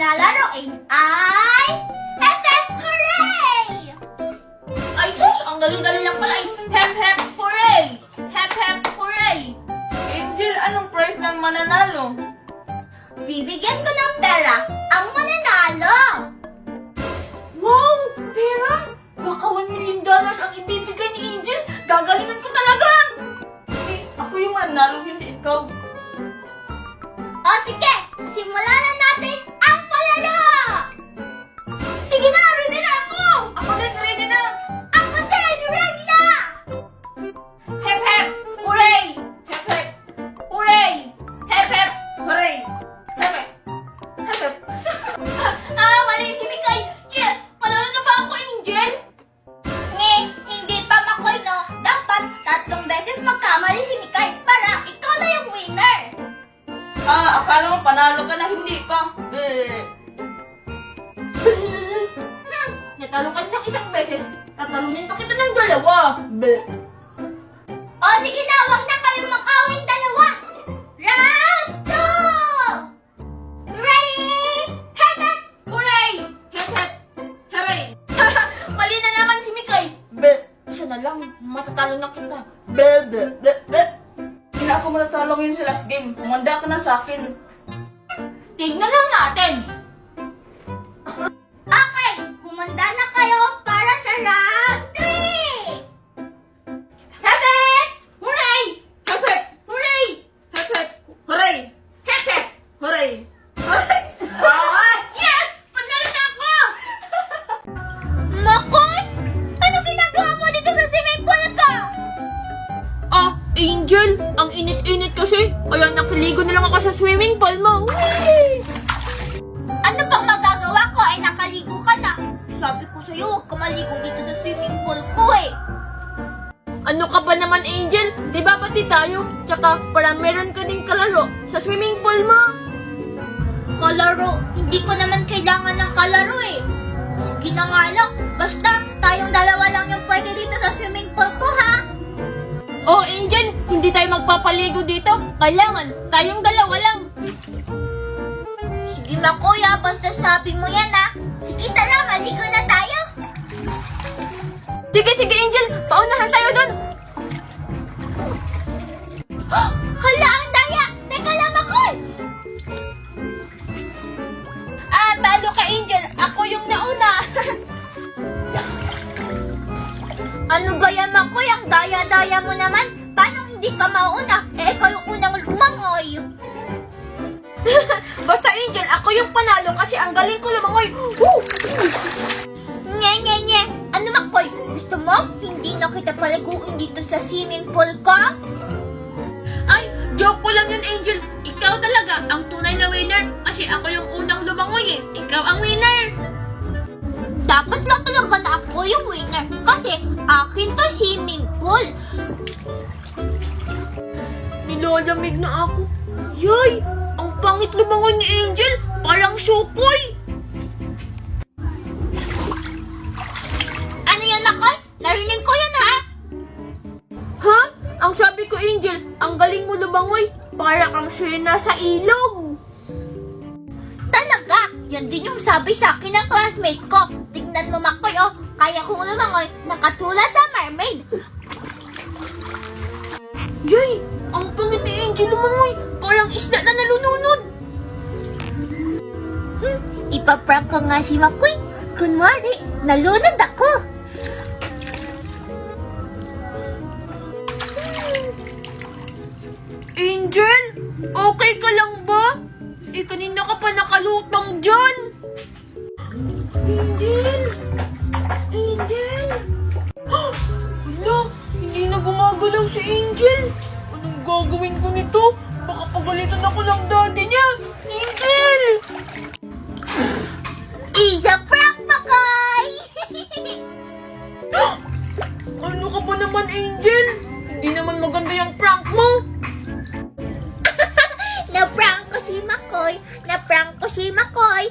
lalaroin ay... Hep hep hooray! Ay sus, ang galing-galing lang pala ay hep hep hooray! Hep hep hooray! Angel, anong prize ng mananalo? Bibigyan ko ng pera ang mananalo! Wow! Pera! Baka $1 million ang ibibigay ni Angel! Gagalingan ko talaga! Hindi, ako yung mananalo, hindi ikaw. O sige, simulan na natin ang palaro! Sige na! Ready na ako! Ako din, ready na! Ako din, ready na! Hep hep hooray! Hep hep hooray! Hep hep! Hooray! Hepe! Hepe! Mali si Mikay! Yes! Panalo na ba ako, Angel? Hindi pa makoy, no? Dapat 3 beses magkamali si Mikay para ikaw na yung winner! Akala mo panalo ka na, hindi pa. Natalo ka ng 1 beses, tatalunin pa kita ng 2. O sige na, wag na kayo makawin dalawa! Round 2! Ready? Head up! Hooray! Hep hep! Hooray! Mali na naman si Mikay. Siya na lang, matatalo na kita. Hindi na ako matatalo ngayon sa last game. Humanda ka na sa akin. Tignan lang natin. Okay, humanda na kayo para sa round 3! Head! Hooray! Hep hep! Hooray! Hep hep! Hooray! Hep hep! Hooray! Hooray! Yes! Panalo na ako! Makoy! Ano ginagawa mo dito sa swimming pool ko? Angel, ang init-init kasi. Kaya nakiligo na lang ako sa swimming pool mo. Whee! Ano pang magagawa ko ay nakaligo ka na? Sabi ko sa'yo, huwag ka maligo dito sa swimming pool ko eh. Ano ka ba naman, Angel? Di ba pati tayo? Tsaka para meron ka ding kalaro sa swimming pool mo. Kalaro, hindi ko naman kailangan ng kalaro eh. Sige na nga lang, basta tayong dalawa lang yung pwede dito sa swimming pool ko ha. Oh, Angel, hindi tayo magpapaligo dito. Kailangan tayong dalawa lang. Sige Makoy ah, basta sabi mo yan ha. Sige tara, maligo na tayo. Sige, Angel. Paunahan tayo doon. Hala, ang daya! Teka lang Makoy! Talo ka, Angel. Ako yung nauna. Ano ba yan Makoy? Ang daya-daya mo naman. Paano hindi ka mauna? Ikaw yung unang lumangoy. Basta, Angel, ako yung panalo kasi ang galing ko lumangoy. Woo! Nye. Ano Makoy? Gusto mo? Hindi na kita paliguin dito sa swimming pool ko? Ay, joke ko lang yun, Angel. Ikaw talaga ang tunay na winner kasi ako yung unang lumangoy eh. Ikaw ang winner. Dapat lang talaga na ako yung winner kasi akin to swimming pool. Nilalamig na ako. Yay! Ang pangit lumangoy ni Angel. Parang sukoy. Ano yan Makoy? Narinig ko yun ha? Ha? Ang sabi ko, Angel, ang galing mo lumangoy. Para kang sirena sa ilog. Talaga? Yan din yung sabi sa akin ng classmate ko. Tingnan mo Makoy oh, kaya kong lumangoy nakatulad sa mermaid. Yay! Ang pangit ni Angel lumangoy. Parang isda na nalununod. Ipaprank ko nga si Makoy. Kunwari, nalunod ako. Angel, okay ka lang ba? Kanina ka pa nakalutang dyan. Angel! Hala, hindi na gumagalaw si Angel. Anong gagawin ko nito? Baka pagalitan ako ng daddy niya. Angel! Isa prank Makoy! Ano ka ba naman, Angel? Hindi naman maganda yung prank mo. Na-prank ko si Makoy. Na-prank ko si Makoy.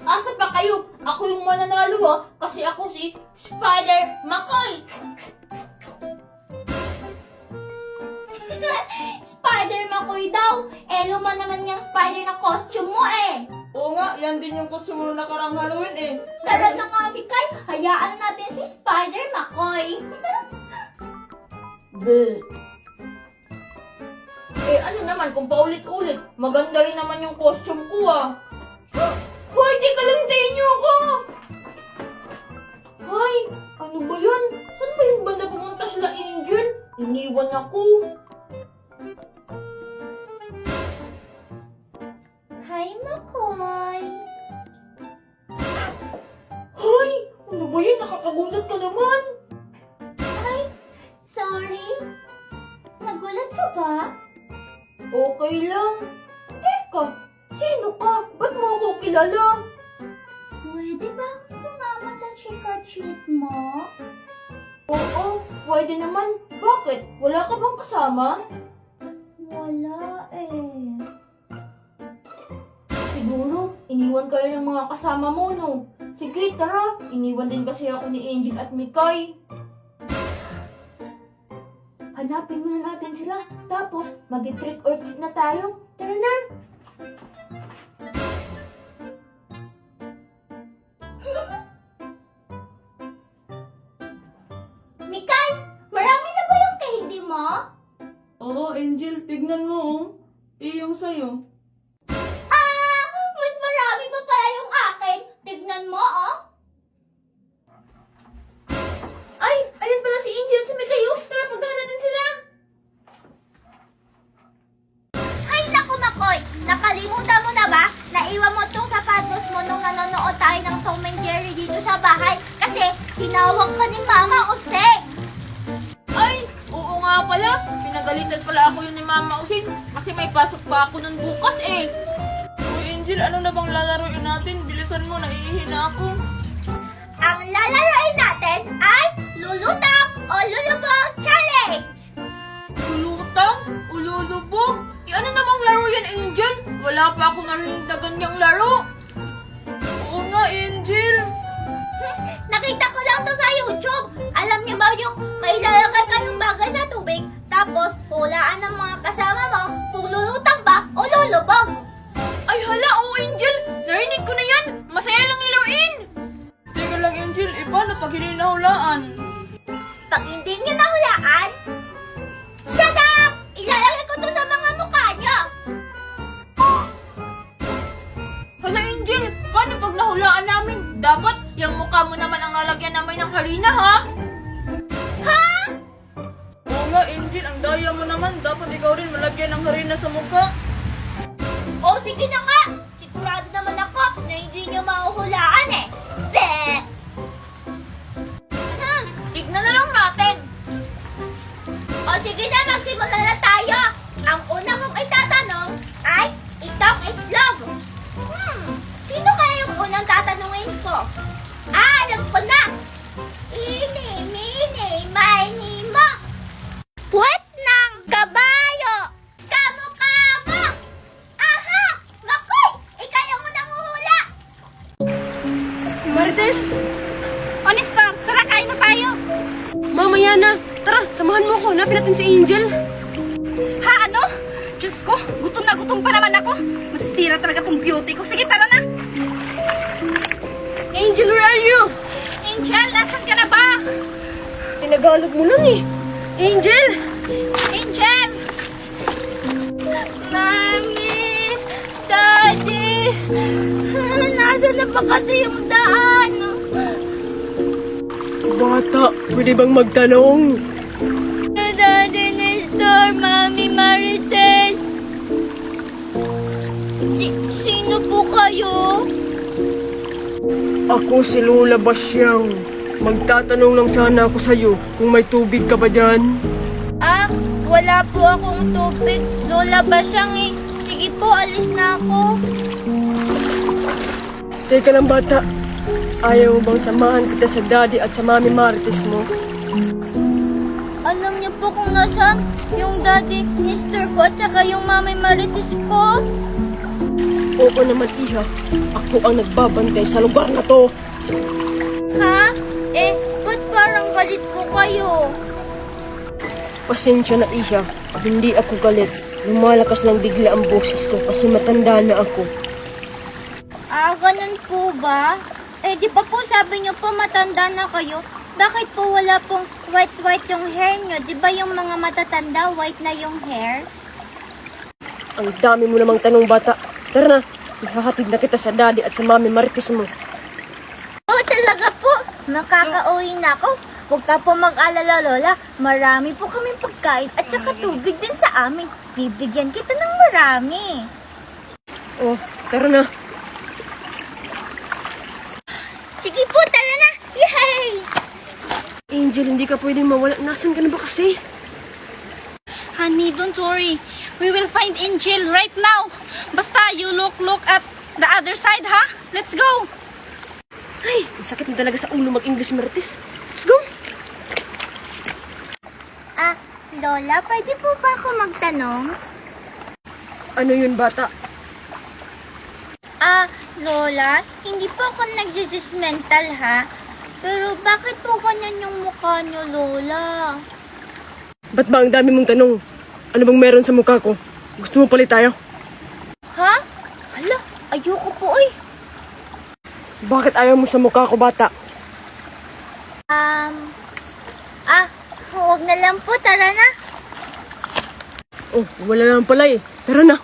Asa pa kayo? Ako yung mananalo ha, kasi ako si Spider Makoy. Spider Makoy daw. Luma naman yung spider na costume mo eh. Oo nga, yan din yung costume mo nakarang Halloween eh. Tara na nga, Mikay. Hayaan natin si Spider Makoy. Ano naman kung paulit-ulit? Maganda rin naman yung costume ko ah. Hoy, teka lang, hintayin niyo ako! Ay, ano ba yan? Saan ba yung banda pumunta sila Angel? Iniwan ako. Hi, Makoy. Ay, ano ba yan? Nakakagulat ka naman. Ay, sorry. Nagulat ka ba? Okay lang. Teka, sino ka? Ba't mo ako kilala? Pwede ba akong sumama sa trick or treat mo? Oo, pwede naman. Bakit? Wala ka bang kasama? Wala eh. Siguro, iniwan kayo ng mga kasama mo, no? Sige, tara. Iniwan din kasi ako ni Angel at Mikay. Hanapin muna natin sila. Tapos, mag-trick or treat na tayo. Tara na! Mikay, marami na ba yung candy mo? Oo, Angel, tignan mo oh. Yung sa'yo. Mas marami pa pala yung akin. Tignan mo, oh. Ay! Ayun pala si Angel at si Mikay. Oh. Tara, puntahan natin sila. Ay, naku, Makoy. Nakalimutan mo na ba? Naiwan mo tong sapatos mo nung nanonood tayo ng Tom and Jerry dito sa bahay. Kasi, tinawag ka ni Mama Useng. Ay! Oo nga pala. Pinagalitan pala ako yun ni Mama Usin. Kasi may pasok pa ako nun bukas eh. Uy, Angel, ano na bang lalaroin natin? Bilisan mo, naiihi na ako. Ang lalaroin natin ay Lulutang o Lulubog Challenge! Lulutang? O lulubog? Ano namang laro yan, Angel? Wala pa ako narinig na ganyang laro. Oo nga, Angel. Nakita ko lang to sa YouTube. Alam niyo ba yung may lalagay kayong bagay sa tubig, tapos hulaan ng mga kasama mo kung lulutang ba o lulubog? Ay hala, oh Angel! Narinig ko na yan! Masaya lang laruin! Teka lang, Angel, paano pag hindi nahulaan? Pag hindi niyo nahulaan, shut up! Ilalagay ko to sa mga mukha niyo. Hala Angel, paano pag nahulaan namin? Dapat yung mukha mo naman ang lalagyan namin ng harina, ha? Ha? Oo nga, Angel, ang daya mo naman. Dapat ikaw rin malagyan ng harina sa mukha. O sige na nga. Sigurado naman ako na hindi niyo mahuhulaan eh. Bleh! Tignan na lang natin. O sige na, magsimula na tayo. Ang una kong itatanong ay itong itlog. Sino kaya yung unang tatanungin ko? Alam ko na. Ini, mini, mini, mo. Puwet ng kabayo. Kamo-kamo. Aha! Makoy! Ikaw yung unang huhula. Marites! Honesta, tara kain na tayo. Mamaya na! Tara, samahan mo ako. Hanapin natin si Angel. Ha, ano? Diyos ko, gutom na gutom pa naman ako. Masisira talaga tong beauty ko. Sige, tara na. Angel, where are you? Angel, nasan ka na ba? Tinagalog mo lang eh. Angel! Angel! Mami! Daddy! Nasaan na pa kasi yung daan? Bata, pwede bang magtanong? Daddy Nestor, Mami Marites! Sino po kayo? Ako si Lola Basyang. Magtatanong lang sana ako sa'yo kung may tubig ka ba dyan. Ah, wala po akong tubig. Lola Basyang eh. Sige po, alis na ako. Teka lang bata, ayaw mo bang samahan kita sa daddy at sa mami Marites mo? Alam niyo po kung nasaan yung daddy, Mr. ko at saka yung mami Marites ko? Oo naman iha, ako ang nagbabantay sa lugar na to. Ha? Eh, ba't parang galit po kayo? Pasensya na iha, hindi ako galit. Lumalakas lang bigla ang boses ko kasi matanda na ako. Ah, ganun po ba? Eh, di ba po sabi niyo po matanda na kayo? Bakit po wala pong white-white yung hair niyo? Di ba yung mga matatanda, white na yung hair? Ang dami mo namang tanong, bata. Tara na, ihahatid na kita sa daddy at sa mami Marites mo. Oh, talaga po. Makakauwi na ako. Huwag ka po mag-alala, Lola. Marami po kaming pagkain at saka tubig din sa amin. Bibigyan kita ng marami. Oh, tara na. Sige po, tara na. Yay! Angel, hindi ka pwedeng mawala. Nasaan ka na ba kasi? Honey, don't worry. We will find Angel right now. Basta you look at the other side, ha? Let's go. Ay, ang sakit na talaga sa ulo mag-English Marites. Let's go. Ah, Lola, pwede po ba ako magtanong? Ano yun, bata? Ah, Lola, hindi po ako nag-judgmental ha. Pero bakit po ganyan yung mukha niyo, Lola? Ba't ba ang dami mong tanong? Ano bang meron sa mukha ko? Gusto mo palit tayo? Ha? Hala, ayoko po eh. Bakit ayaw mo sa mukha ko, bata? Huwag na lang po, tara na. Oh, wala naman pala eh. Tara na.